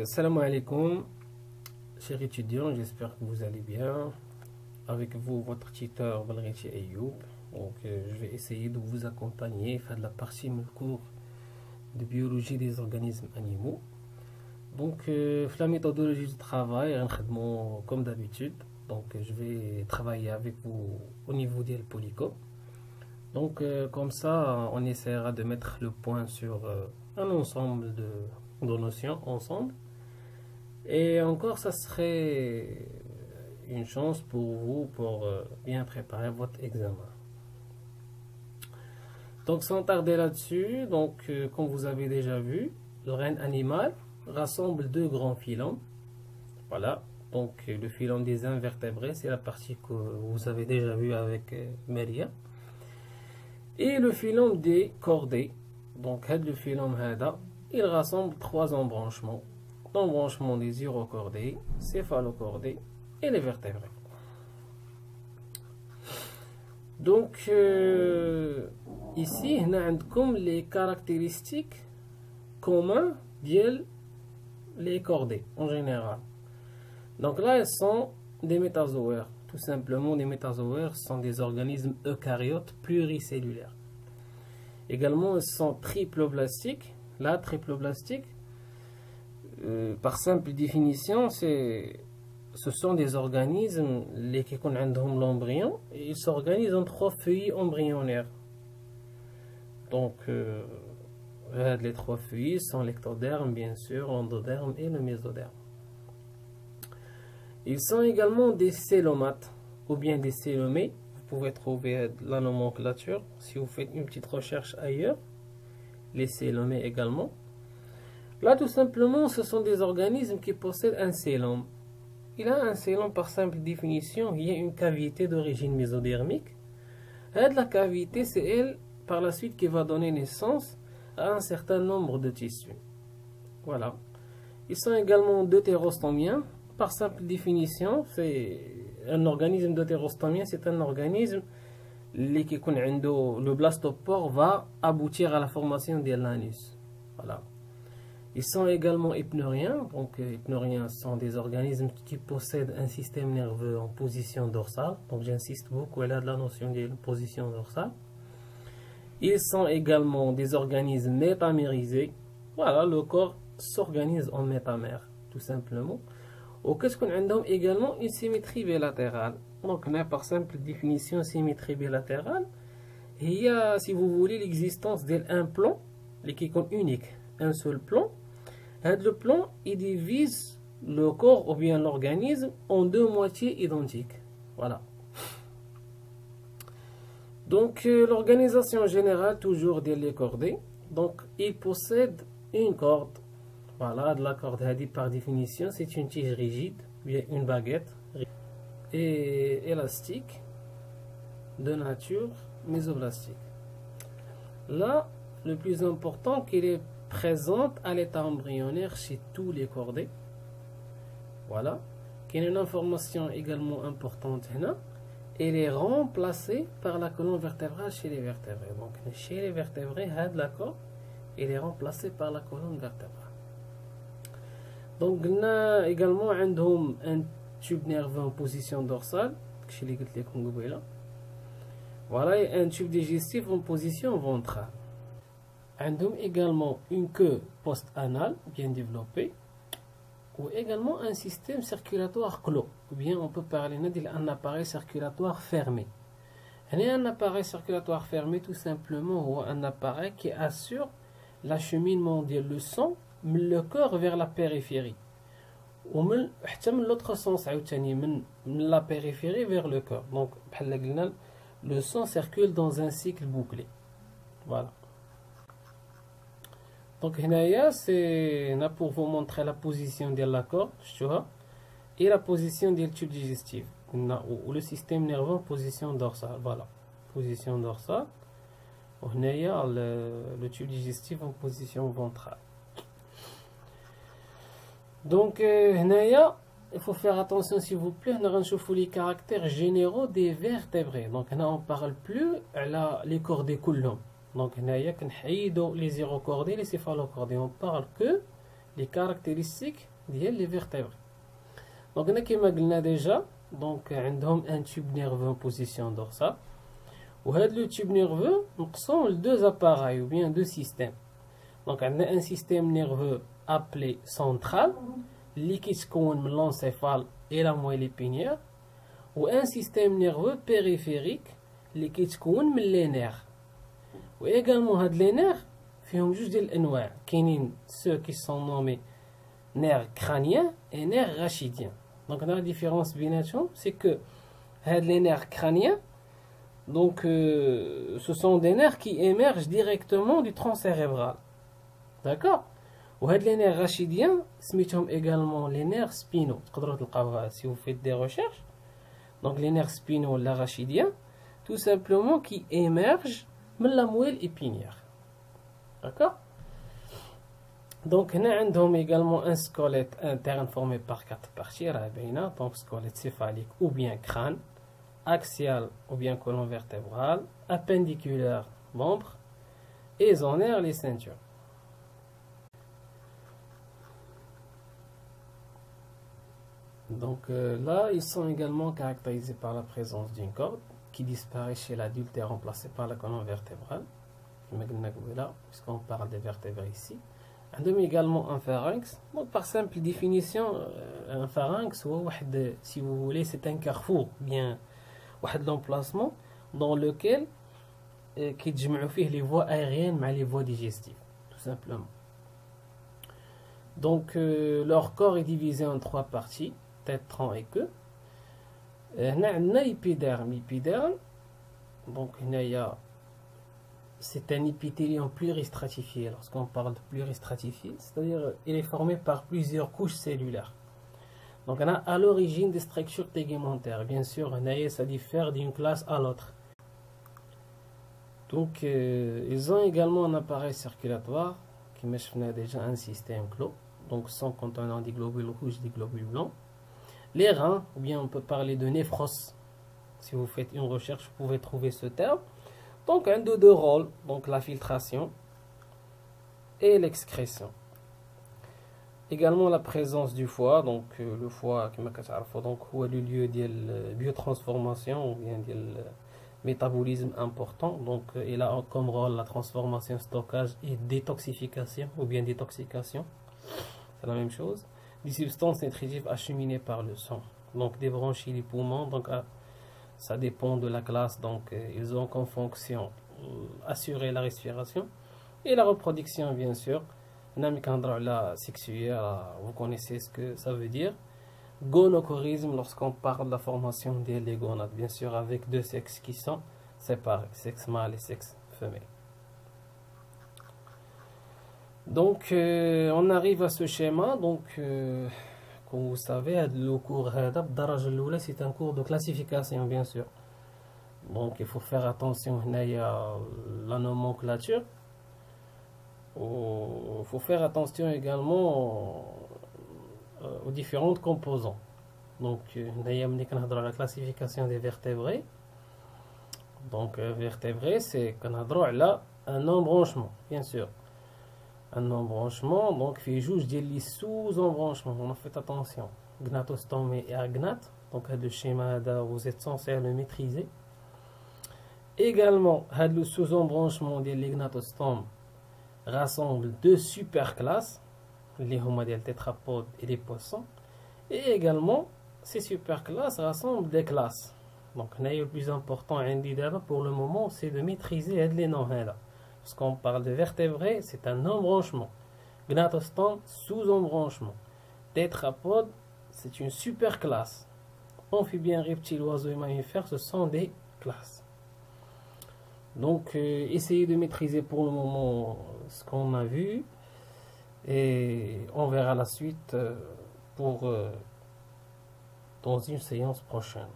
Salam alaikum, chers étudiants, j'espère que vous allez bien. Avec vous, votre tuteur Balghaiti Ayoub. Donc, je vais essayer de vous accompagner, faire de la partie du cours de biologie des organismes animaux. Donc, la méthodologie du travail, comme d'habitude. Donc, je vais travailler avec vous au niveau des polycops. Donc, comme ça, on essaiera de mettre le point sur un ensemble de notions ensemble. Et encore, ça serait une chance pour vous pour bien préparer votre examen. Donc, sans tarder là-dessus, donc comme vous avez déjà vu, le règne animal rassemble deux grands phylums. Voilà. Donc, le phylum des invertébrés, c'est la partie que vous avez déjà vue avec Maria. Et le phylum des chordés. Donc, le phylum hada, il rassemble trois embranchements. L'embranchement des urochordés, céphalochordés et les vertébrés. Donc, ici, on a comme les caractéristiques communes les chordés en général. Donc là, elles sont des métazoaires. Tout simplement, les métazoaires sont des organismes eucaryotes pluricellulaires. Également, elles sont triploblastiques. La triploblastique, par simple définition, ce sont des organismes qui ont l'embryon et ils s'organisent en trois feuilles embryonnaires. Donc, les trois feuilles sont l'ectoderme, bien sûr, l'endoderme et le mésoderme. Ils sont également des célomates ou bien des célomées. Vous pouvez trouver la nomenclature si vous faites une petite recherche ailleurs. Les célomées également. Là, tout simplement, ce sont des organismes qui possèdent un célome. Il a un célome par simple définition, il y a une cavité d'origine mésodermique. Et la cavité, c'est elle, par la suite, qui va donner naissance à un certain nombre de tissus. Voilà. Ils sont également deutérostomiens. Par simple définition, c'est un organisme deutérostomien, c'est un organisme le blastopore va aboutir à la formation de l'anus. Voilà. Ils sont également hypneuriens. Donc, hypneuriens sont des organismes qui possèdent un système nerveux en position dorsale. Donc, j'insiste beaucoup là de la notion de position dorsale. Ils sont également des organismes métamérisés. Voilà, le corps s'organise en métamère, tout simplement. Ou qu'est-ce qu'on a également une symétrie bilatérale. Donc, on a par simple définition symétrie bilatérale. Il y a, si vous voulez, l'existence d'un plan, qui est unique, un seul plan. Et le plan, il divise le corps ou bien l'organisme en deux moitiés identiques. Voilà. Donc, l'organisation générale, toujours des chordés. Donc, il possède une corde. Voilà, de la corde par définition, c'est une tige rigide, bien une baguette et élastique de nature mésoblastique. Là, le plus important, qu'elle est présente à l'état embryonnaire chez tous les chordés. Voilà. Qu'il y a une information également importante là. Elle est remplacée par la colonne vertébrale chez les vertébrés. Donc, chez les vertébrés, d'accord, elle est remplacée par la colonne vertébrale. Donc, on a également un tube nerveux en position dorsale. Voilà, et un tube digestif en position ventrale. On a également une queue post-anale bien développée. Ou également un système circulatoire clos. Ou bien on peut parler d'un appareil circulatoire fermé. Un appareil circulatoire fermé, tout simplement, ou un appareil qui assure l'acheminement du sang le corps vers la périphérie. Ou même l'autre sens, la périphérie vers le corps. Donc, le sang circule dans un cycle bouclé. Voilà. Donc, c'est pour vous montrer la position de la corde et la position du tube digestif. Ou le système nerveux en position dorsale. Voilà. Position dorsale. Le tube digestif en position ventrale. Donc, il faut faire attention s'il vous plaît, on a les caractères généraux des vertébrés. Donc, on ne parle plus les chordés coulons. Donc, les urochordés, les céphalocordés, on parle que les caractéristiques des vertébrés. Donc, on a comme on a déjà, donc, عندهم un tube nerveux en position dorsale. Et le tube nerveux, nous avons deux appareils ou bien deux systèmes. Donc, on a un système nerveux appelé central, qui se compose de l'encéphale et la moelle épinière, ou un système nerveux périphérique, qui se compose de les nerfs. Et également, les nerfs, ils ont juste des anouars. Ceux qui sont nommés nerfs crâniens et nerfs rachidiens. Donc, la différence, c'est que les nerfs crâniens, donc, ce sont des nerfs qui émergent directement du tronc cérébral. D'accord? Et les nerfs rachidiens, c'est également les nerfs spinaux. Si vous faites des recherches, donc les nerfs spinaux, les rachidiens, tout simplement qui émergent de la moelle épinière. D'accord? Donc, nous avons également un squelette interne formé par 4 parties. Donc, squelette céphalique ou bien crâne, axial ou bien colonne vertébrale, appendiculaire, membre, et zonaire, les ceintures. Donc là, ils sont également caractérisés par la présence d'une corde qui disparaît chez l'adulte et remplacée par la colonne vertébrale. Puisqu'on parle des vertébrés ici. On a également un pharynx. Donc par simple définition, un pharynx, si vous voulez, c'est un carrefour, bien l'emplacement dans lequel qui les voies aériennes mais les voies digestives, tout simplement. Donc leur corps est divisé en 3 parties, tête, tronc et queue. On a l'épiderme. Donc c'est un épithélium pluristratifié. Lorsqu'on parle de pluristratifié, c'est-à-dire il est formé par plusieurs couches cellulaires. Donc on a à l'origine des structures tegumentaires. Bien sûr, ça diffère d'une classe à l'autre. Donc ils ont également un appareil circulatoire qui met déjà un système clos. Donc sont contenant des globules rouges et des globules blancs. Les reins, ou bien on peut parler de néphros. Si vous faites une recherche, vous pouvez trouver ce terme. Donc un de deux rôles, donc la filtration et l'excrétion. Également la présence du foie, donc le foie, donc est le lieu de biotransformation ou bien de métabolisme important. Donc il a comme rôle la transformation, stockage et détoxification ou bien détoxication. C'est la même chose. Des substances nutritives acheminées par le sang. Donc des bronchies, les poumons, donc ça dépend de la classe. Donc ils ont comme fonction assurer la respiration et la reproduction, bien sûr. La sexuelle, vous connaissez ce que ça veut dire. Gonochorisme, lorsqu'on parle de la formation des gonades, bien sûr avec deux sexes qui sont séparés, sexe mâle et sexe femelle. Donc on arrive à ce schéma. Donc comme vous savez, le cours c'est un cours de classification, bien sûr. Donc il faut faire attention à la nomenclature. Il faut faire attention également aux différentes composants. Donc la classification des vertébrés. Donc vertébrés, c'est un embranchement, bien sûr. Un embranchement, donc il y a des sous-embranchements. On a fait attention. Gnatostome et agnate. Donc le schéma, vous êtes censé le maîtriser. Également, le sous-embranchement des gnatostomes rassemble deux superclasses, les homodèles tétrapodes et les poissons. Et également, ces superclasses rassemblent des classes. Donc, le plus important pour le moment, c'est de maîtriser les noms. Lorsqu'on parle de vertébrés, c'est un embranchement. Gnatostome, sous-embranchement. Tétrapode, c'est une superclasse. Amphibiens, reptiles, oiseaux et mammifères, ce sont des classes. Donc, essayez de maîtriser pour le moment ce qu'on a vu et on verra la suite dans une séance prochaine.